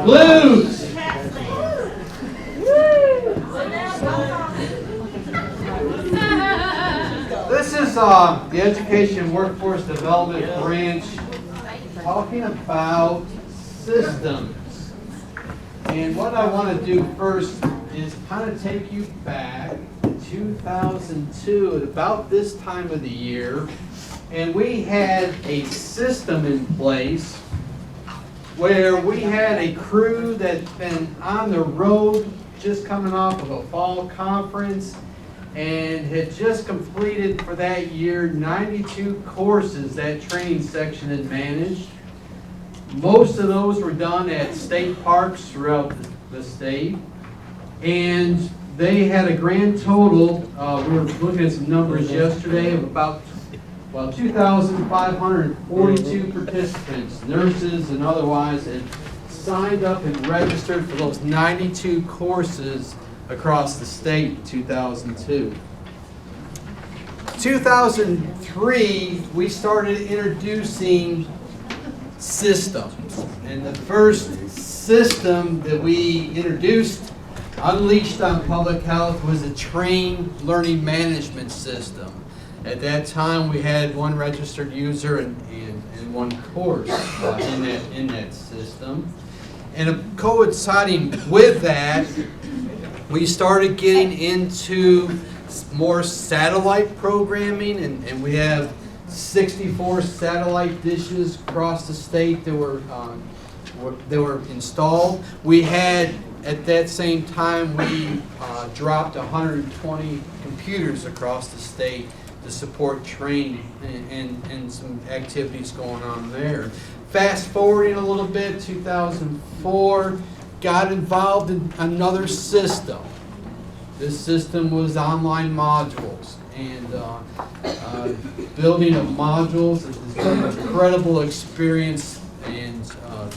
Blues. This is the Education Workforce Development Branch talking about systems. And what I want to do first is kind of take you back to 2002 at about this time of the year. And we had a system in place where we had a crew that's been on the road just coming off of a fall conference and had just completed for that year 92 courses that training section had managed. Most of those were done at state parks throughout the state. And they had a grand total, we were looking at some numbers yesterday, of about 2,542 participants, nurses and otherwise, had signed up and registered for those 92 courses across the state in 2002. 2003, we started introducing systems. And the first system that we introduced, unleashed on public health, was a trained learning management system. At that time, we had one registered user and one course in that system. And coinciding with that, we started getting into more satellite programming, and we have 64 satellite dishes across the state that were installed. We had, at that same time, we dropped 120 computers across the state to support training and some activities going on there. Fast forwarding a little bit, 2004, got involved in another system. This system was online modules, and building of modules has been an incredible experience, and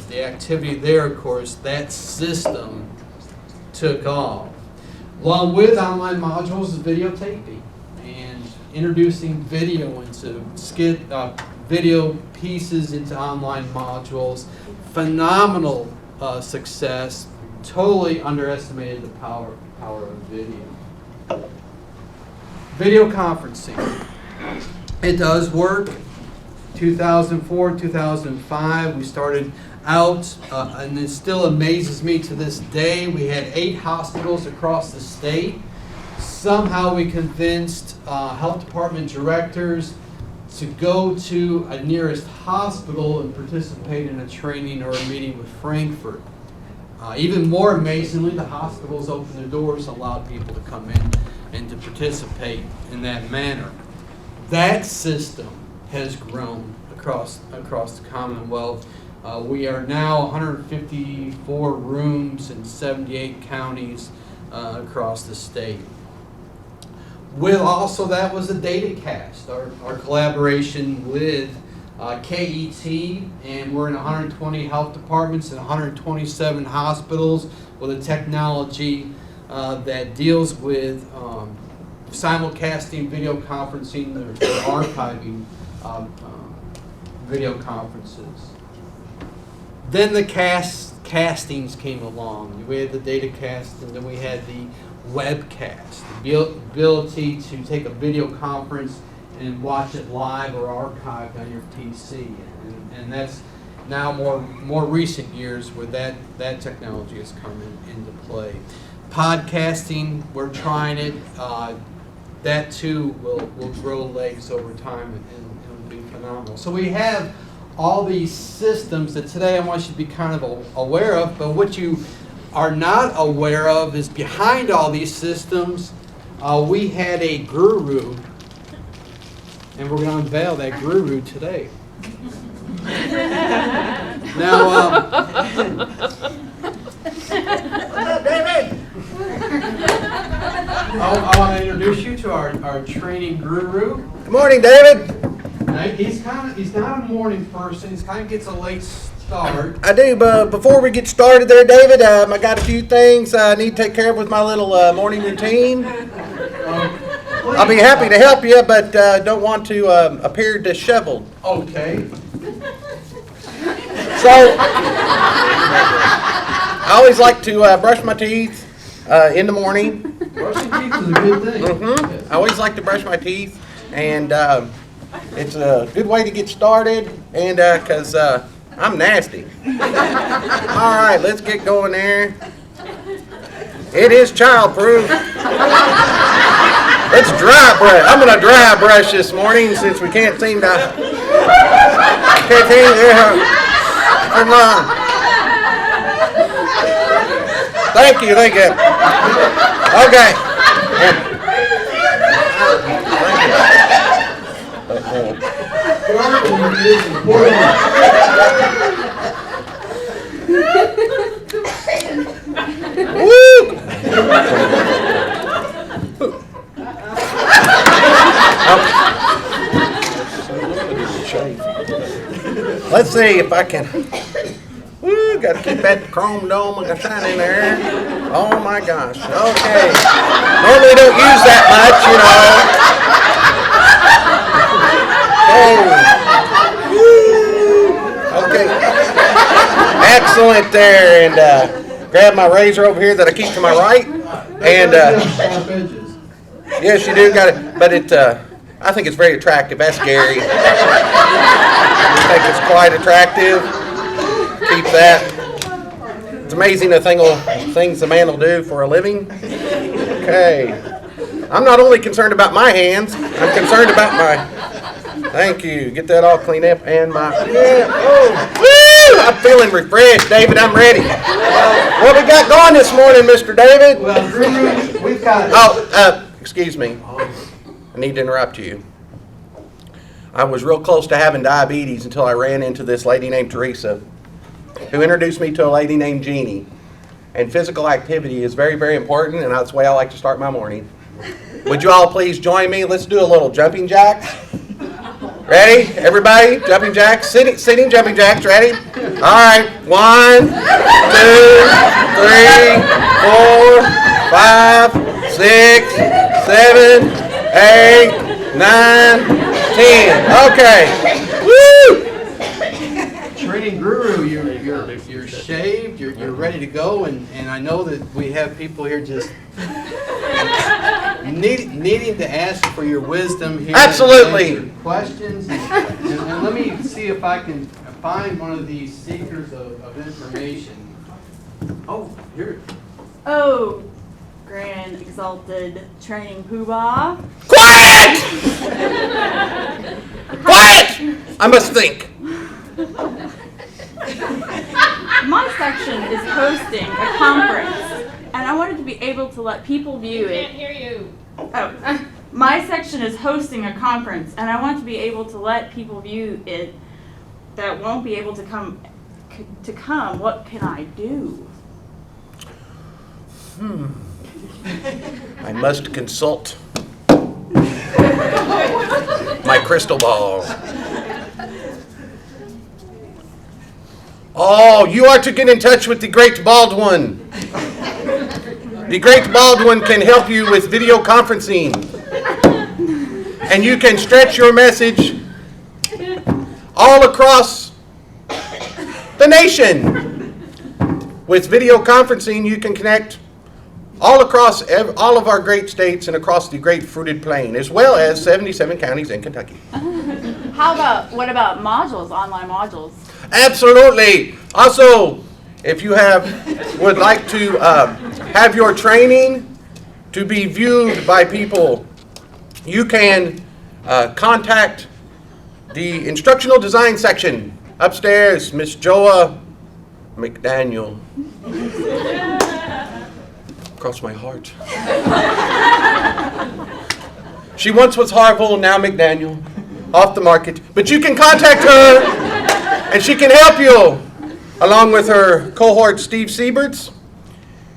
the activity there, of course, that system took off. Along with online modules is videotaping and introducing video into video pieces into online modules. Phenomenal success. Totally underestimated the power of video. Video conferencing. It does work. 2004, 2005, we started out, and it still amazes me to this day. We had 8 hospitals across the state. Somehow we convinced health department directors to go to a nearest hospital and participate in a training or a meeting with Frankfurt. Even more amazingly, the hospitals opened their doors and allowed people to come in and to participate in that manner. That system has grown across the Commonwealth. We are now 154 rooms in 78 counties across the state. With also, that was a DataCast, our collaboration with KET, and we're in 120 health departments and 127 hospitals with a technology that deals with simulcasting video conferencing or archiving video conferences. Then the castings came along. We had the DataCast, and then we had the webcast, the ability to take a video conference and watch it live or archived on your PC. And that's now more recent years where that technology has come into play. Podcasting, we're trying it. That too will grow legs over time and will be phenomenal. So we have all these systems that today I want you to be kind of aware of, but what you are not aware of is behind all these systems, we had a guru, and we're going to unveil that guru today. Now, David! I want to introduce you to our training guru. Good morning, David. He's not a morning person. He kind of gets a late start. I do, but before we get started there, David, I got a few things I need to take care of with my little morning routine. I'll be happy to help you, but don't want to appear disheveled. Okay. So, I always like to brush my teeth in the morning. Brushing teeth is a good thing. I always like to brush my teeth, and it's a good way to get started, and because I'm nasty. All right, let's get going there. It is child-proof. Let's dry brush. I'm going to dry brush this morning since we can't seem to. Come on. Thank you. Okay. Woo! Let's see if I can. Woo, got to keep that chrome dome shining there. Oh my gosh. Okay. Normally don't use that much, you know. Okay. Excellent there. And grab my razor over here that I keep to my right. And yes, you do got it. But I think it's very attractive. That's Gary. I think it's quite attractive. Keep that. It's amazing the things the man will do for a living. Okay. I'm not only concerned about my hands, I'm concerned about my. Thank you. Get that all cleaned up and my. Yeah. Oh. Woo! I'm feeling refreshed, David. I'm ready. What we got going this morning, Mr. David? Well, Drew, we've got. Excuse me. I need to interrupt you. I was real close to having diabetes until I ran into this lady named Teresa, who introduced me to a lady named Jeannie. And physical activity is very, very important, and that's the way I like to start my morning. Would you all please join me? Let's do a little jumping jacks. Ready? Everybody? Jumping jacks? Sitting jumping jacks. Ready? All right. 1, 2, 3, 4, 5, 6, 7, 8, 9, 10. Okay. Woo! Training guru, you're shaved, you're ready to go, and I know that we have people here just needing to ask for your wisdom here. Absolutely. And questions, and let me see if I can find one of these seekers of information. Oh, here. Oh, grand exalted training poobah. Quiet! Quiet! I must think. My section is hosting a conference, and I wanted to be able to let people view it. Can't hear you. Oh, my section is hosting a conference, and I want to be able to let people view it that won't be able to come. What can I do? I must consult my crystal ball. Oh, you are to get in touch with the Great Baldwin. The Great Baldwin can help you with video conferencing. And you can stretch your message all across the nation. With video conferencing, you can connect all across all of our great states and across the great fruited plain, as well as 77 counties in Kentucky. What about modules, online modules? Absolutely. Also, if you would like to have your training to be viewed by people, you can contact the instructional design section upstairs, Miss Joa McDaniel. Across my heart. She once was Harville, now McDaniel, off the market. But you can contact her, and she can help you, along with her cohort, Steve Sieberts,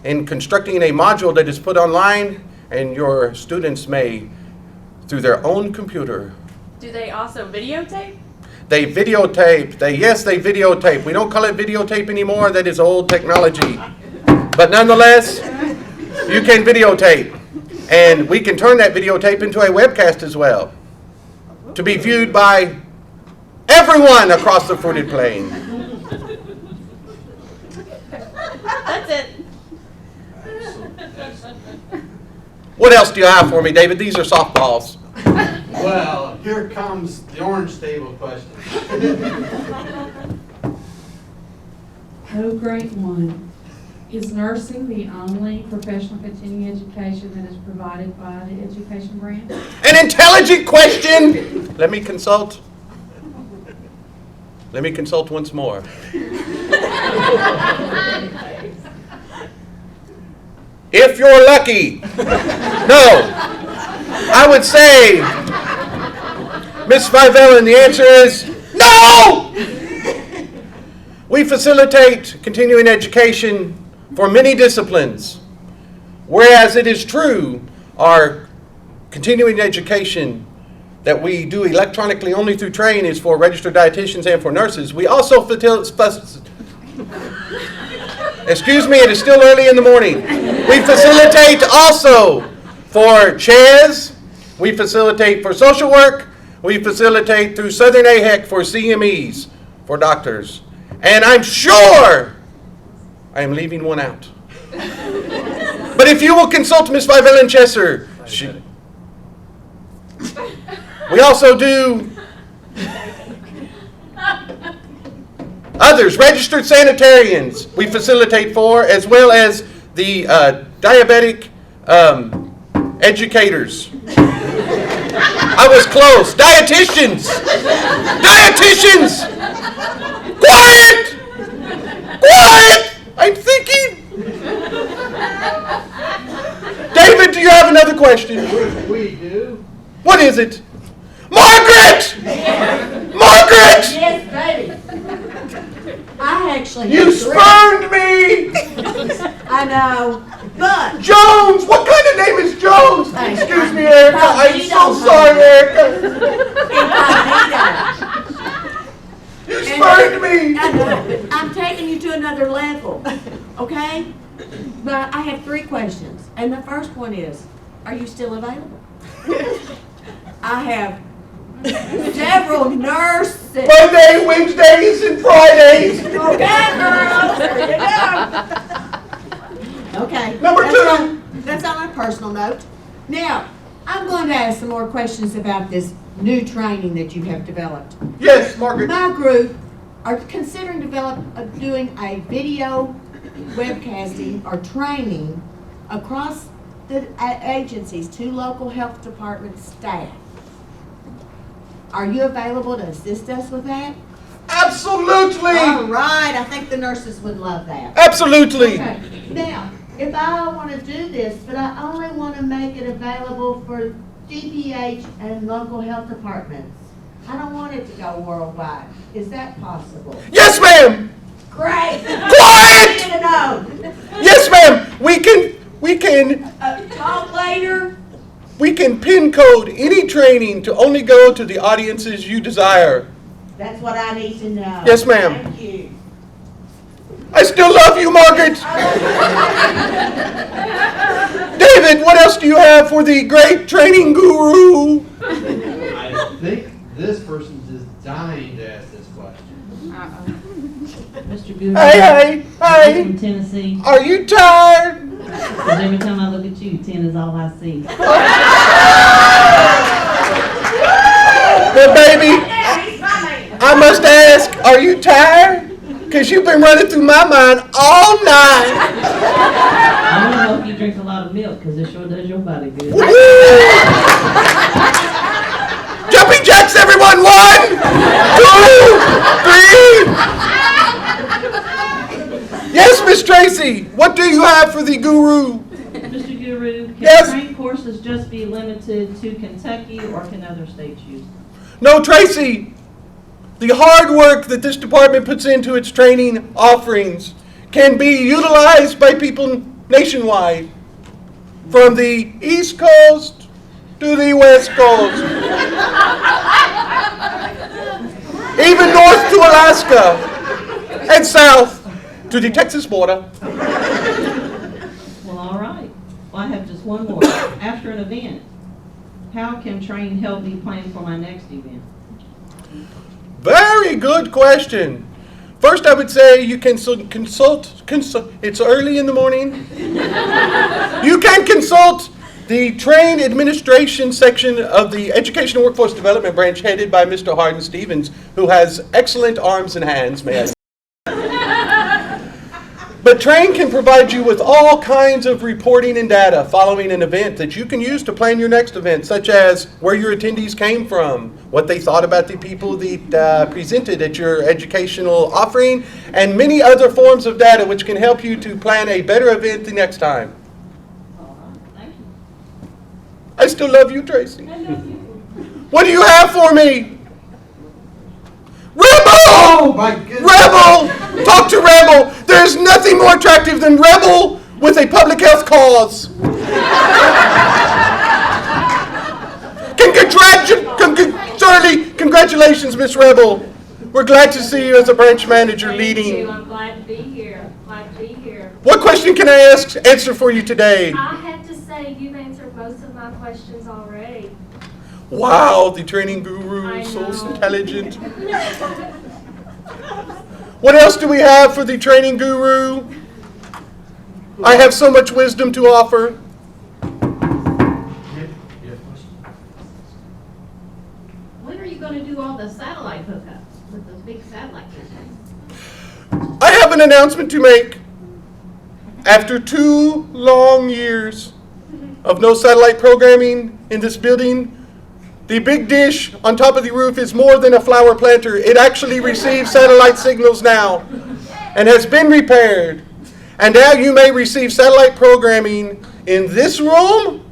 in constructing a module that is put online, and your students may, through their own computer. Do they also videotape? They videotape. They videotape. We don't call it videotape anymore. That is old technology. But nonetheless, you can videotape. And we can turn that videotape into a webcast as well, to be viewed by everyone across the fruited plain. That That's it. What else do you have for me, David? These are softballs. Well, here comes the orange table question. Oh, great one. Is nursing the only professional continuing education that is provided by the education grant? An intelligent question. Let me consult. Let me consult once more. If you're lucky. No. I would say, Ms. Fivellen, the answer is no! We facilitate continuing education for many disciplines, whereas it is true our continuing education that we do electronically only through train is for registered dietitians and for nurses. We also excuse me, it is still early in the morning. We facilitate also for CHES, we facilitate for social work, we facilitate through Southern AHEC for CMEs, for doctors. And I'm sure I am leaving one out. But if you will consult Ms. Fivellen Chesser, we also do others, registered sanitarians we facilitate for, as well as the diabetic educators. I was close. Dietitians! Dietitians! Quiet! Quiet! I'm thinking. David, do you have another question? We do. What is it? Margaret! Margaret! Yes, baby. I actually You have spurned me! I know, but Jones! What kind of name is Jones? Hey. Excuse me, Erica. I'm so sorry, Erica. You spurned me! I know. I'm taking you to another level, okay? But I have 3 questions, and the first one is, are you still available? I have several nurses. Monday, Wednesdays, and Fridays. Okay, girls, there you go. Okay. Number 2. That's on a personal note. Now, I'm going to ask some more questions about this new training that you have developed. Yes, Margaret. My group are considering doing a video webcasting or training across the agencies to local health department staff. Are you available to assist us with that? Absolutely. All right, I think the nurses would love that. Absolutely. Okay, now, if I want to do this, but I only want to make it available for DPH and local health departments, I don't want it to go worldwide. Is that possible? Yes, ma'am. Great. Quiet! To know. Yes, ma'am. We can Talk later. pin code any training to only go to the audiences you desire. That's what I need to know. Yes, ma'am. Thank you. I still love you, Margaret. David, what else do you have for the great training guru? I think this person's just dying to ask this question. Mr. Guru, Hey, I'm from hey. Tennessee. Are you tired? Because every time I look at you, 10 is all I see. Well, baby, I must ask, are you tired? Because you've been running through my mind all night. I want to know if you drink a lot of milk, because it sure does your body good. Woo! Jumping jacks, everyone! 1, 2, 3. Yes, Miss Tracy. What do you have for the guru? Mr. Guru, can Yes. train courses just be limited to Kentucky, or can other states use them? No, Tracy. The hard work that this department puts into its training offerings can be utilized by people nationwide, from the East Coast to the West Coast, even north to Alaska, and south to the Texas border. Well, all right. Well, I have just one more. After an event, how can train help me plan for my next event? Very good question. First, I would say you can consult, it's early in the morning. You can consult the train administration section of the Education and Workforce Development Branch headed by Mr. Hardin Stevens, who has excellent arms and hands, may I say. But Train can provide you with all kinds of reporting and data following an event that you can use to plan your next event, such as where your attendees came from, what they thought about the people that presented at your educational offering, and many other forms of data which can help you to plan a better event the next time. All right, thank you. I still love you, Tracy. What do you have for me? Rebel! Oh, my goodness. Rebel! Talk to Rebel. There's nothing more attractive than Rebel with a public health cause. Congratulations, Miss Rebel. We're glad to see you as a branch manager leading. I'm glad to be here. Glad to be here. What question can I answer for you today? I have to say you've answered most of my questions already. Wow, the training guru, I so know. intelligent. What else do we have for the training guru? I have so much wisdom to offer. When are you going to do all the satellite hookups with those big satellite cameras? I have an announcement to make. After 2 long years of no satellite programming in this building, the big dish on top of the roof is more than a flower planter. It actually receives satellite signals now and has been repaired. And now you may receive satellite programming in this room,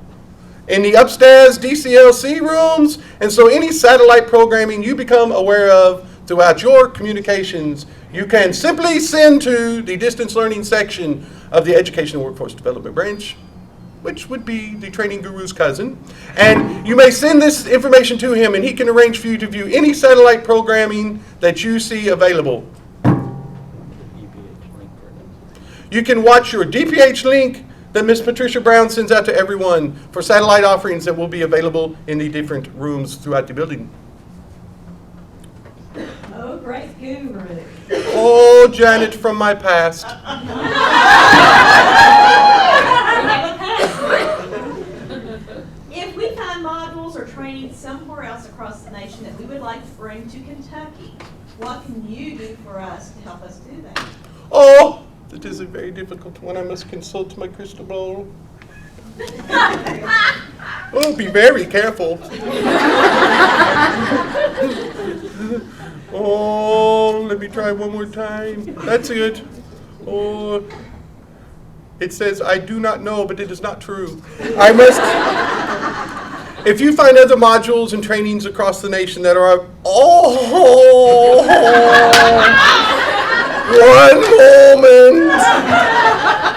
in the upstairs DCLC rooms, and so any satellite programming you become aware of throughout your communications, you can simply send to the distance learning section of the Education and Workforce Development Branch, which would be the training guru's cousin. And you may send this information to him and he can arrange for you to view any satellite programming that you see available. You can watch your DPH link that Ms. Patricia Brown sends out to everyone for satellite offerings that will be available in the different rooms throughout the building. Oh, great guru. Oh, Janet from my past. If we find modules or training somewhere else across the nation that we would like to bring to Kentucky, what can you do for us to help us do that? Oh, that is a very difficult one. I must consult my crystal ball. Oh, be very careful. Oh, let me try one more time. That's it. Oh, it says, I do not know, but it is not true. I must, if you find other modules and trainings across the nation that are, one moment.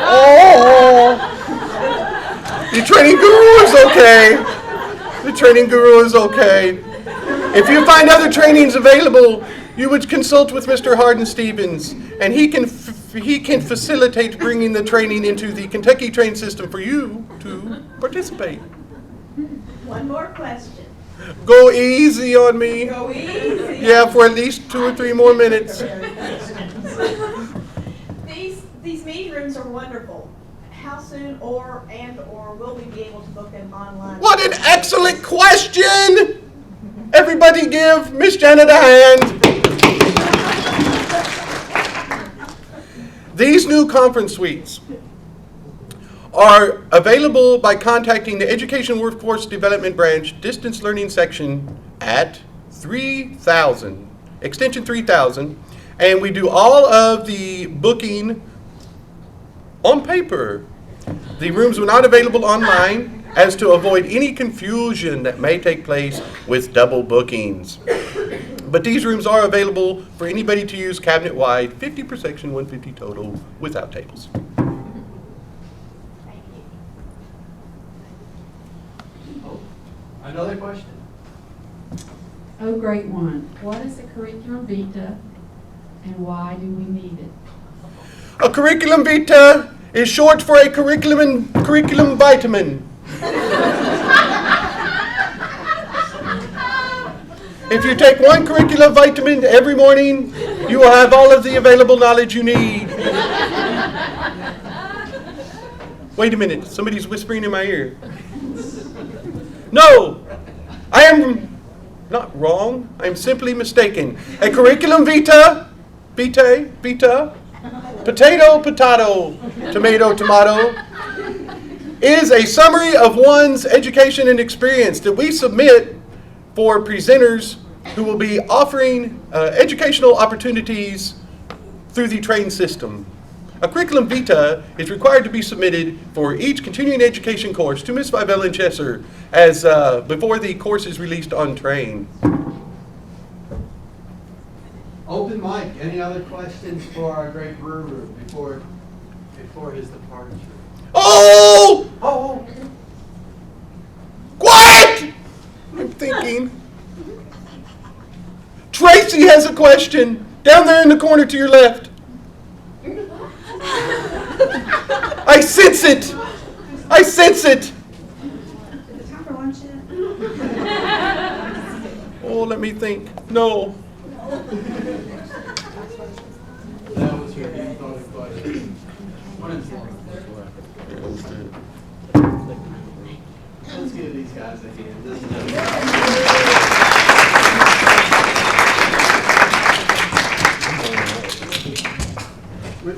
Oh, the training guru is okay. The training guru is okay. If you find other trainings available, you would consult with Mr. Hardin Stevens, and he can facilitate bringing the training into the Kentucky train system for you to participate. One more question. Go easy on me. Go easy. Yeah, for at least 2 or 3 more minutes. These meeting rooms are wonderful. How soon or will we be able to book them online? What an excellent question! Everybody give Miss Janet a hand. These new conference suites are available by contacting the Education Workforce Development Branch Distance Learning Section at 3000, extension 3000, and we do all of the booking on paper. The rooms are not available online as to avoid any confusion that may take place with double bookings. But these rooms are available for anybody to use cabinet-wide, 50 per section, 150 total, without tables. Another question? Oh, great one. What is a curriculum vitae and why do we need it? A curriculum vitae is short for a curriculum vitamin. If you take one curriculum vitamin every morning, you will have all of the available knowledge you need. Wait a minute, somebody's whispering in my ear. No, I am not wrong. I am simply mistaken. A curriculum vitae, potato, tomato, tomato, is a summary of one's education and experience that we submit for presenters who will be offering educational opportunities through the train system. A curriculum vitae is required to be submitted for each continuing education course to Ms. Vibell and Chesser as before the course is released on train. Open mic, any other questions for our great brewer before his departure? Oh! Oh, Quiet! I'm thinking. Tracy has a question down there in the corner to your left. I sense it. I sense it. Is it time for lunch yet? Oh, let me think. No. that was your thought question. What is it? Let's give these guys a hand.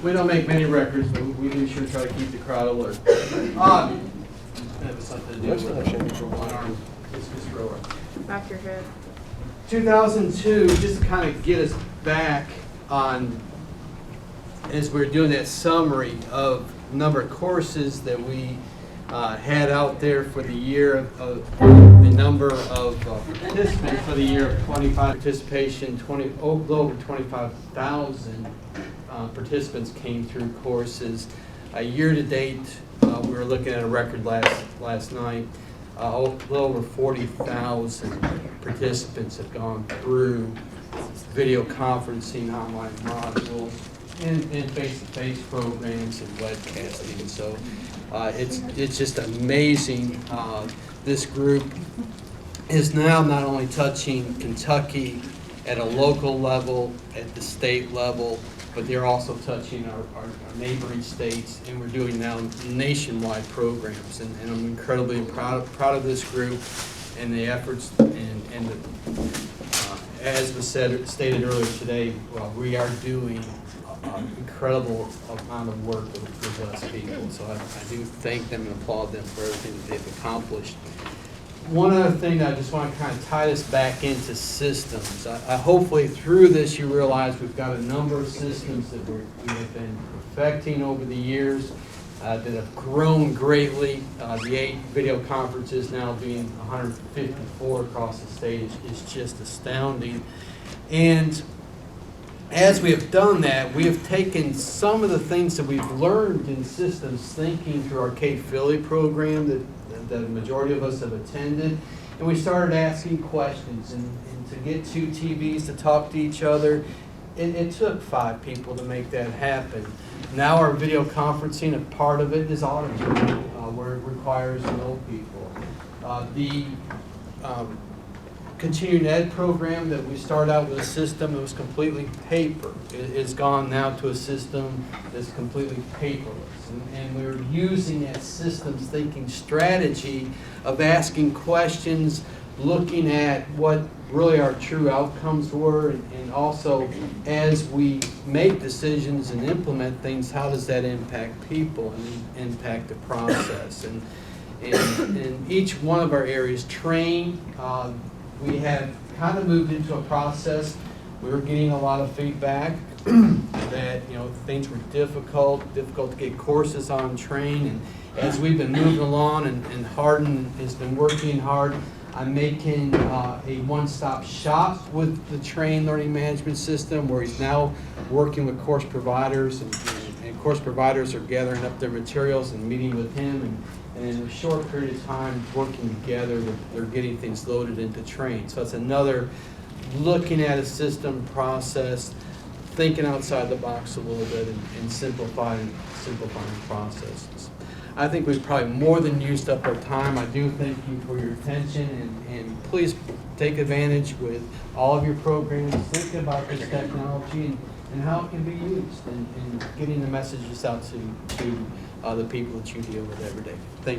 We don't make many records, but we do sure try to keep the crowd alert. That was something to do with one arm. Just thrower. Back your head. 2002, just to kind of get us back on, as we're doing that summary of number of courses that we had out there for the year of the number of participants for the year of 25 participation, over 25,000 participants came through courses. Year to date, we were looking at a record last night. A little over 40,000 participants have gone through video conferencing, online modules, and face-to-face programs and webcasting. So it's just amazing. This group is now not only touching Kentucky at a local level, at the state level, but they're also touching our neighboring states, and we're doing now nationwide programs. And I'm incredibly proud of this group and the efforts, and as was stated earlier today, we are doing an incredible amount of work with us people. So I do thank them and applaud them for everything that they've accomplished. One other thing that I just want to kind of tie this back into systems. Hopefully through this you realize we've got a number of systems that we have been perfecting over the years that have grown greatly. The 8 video conferences now being 154 across the state is just astounding. And as we have done that, we have taken some of the things that we've learned in systems thinking through our Kate Philly program that the majority of us have attended, and we started asking questions, and to get 2 TVs to talk to each other, it took 5 people to make that happen. Now our video conferencing, a part of it is automated, where it requires no people. The continuing ed program that we started out with a system that was completely paper. It has gone now to a system that's completely paperless. And we're using that systems thinking strategy of asking questions, looking at what really our true outcomes were, and also as we make decisions and implement things, how does that impact people and impact the process. And in each one of our areas, train, we have kind of moved into a process. We were getting a lot of feedback that things were difficult to get courses on train. And as we've been moving along, and Hardin has been working hard on making a one-stop shop with the train learning management system, where he's now working with course providers, and course providers are gathering up their materials and meeting with him, and in a short period of time working together, they're getting things loaded into train. So it's another looking at a system process, thinking outside the box a little bit, and simplifying processes. I think we've probably more than used up our time. I do thank you for your attention, and please take advantage with all of your programs. Think about this technology and how it can be used in getting the messages out to the people that you deal with every day. Thank you.